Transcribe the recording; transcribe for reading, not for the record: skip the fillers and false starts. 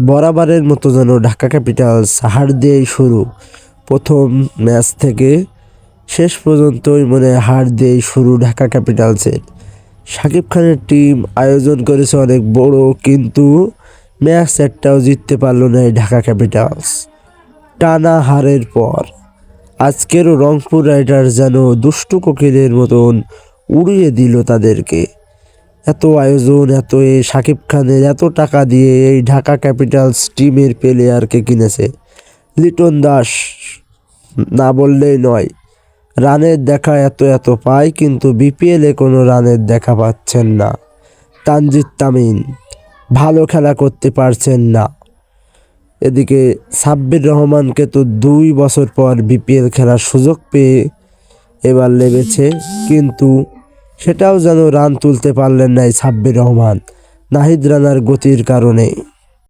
বরাবরের মতো যেন ঢাকা ক্যাপিটালস হার দিয়েই শুরু। প্রথম ম্যাচ থেকে শেষ পর্যন্তই হার দিয়েই শুরু ঢাকা ক্যাপিটালসের। শাকিব খানের টিম আয়োজন করেছে অনেক বড়, কিন্তু ম্যাচ একটাও জিততে পারল না এই ঢাকা ক্যাপিটালস। টানা হারের পর আজকেরও রংপুর রাইডার্স যেন দুষ্টু কোকিলের মতন উড়িয়ে দিল তাদেরকে। এত আয়োজন, শাকিব খানের এত টাকা দিয়ে এই ঢাকা ক্যাপিটালস টিমের প্লেয়ারকে কিনেছে। লিটন দাস না বললেই নয়, রানের দেখা এত পায়, কিন্তু বিপিএলে কোনো রানের দেখা পাচ্ছেন না। তানজিদ তামিম ভালো খেলা করতে পারছেন না। এদিকে সাব্বির রহমানকে তো 2 বছর পর বিপিএল খেলার সুযোগ পেয়ে এবার লেগেছে, কিন্তু সেটাও যেন রান তুলতে পারলেন না এই সাব্বির রহমান নাহিদ রানার গতির কারণে।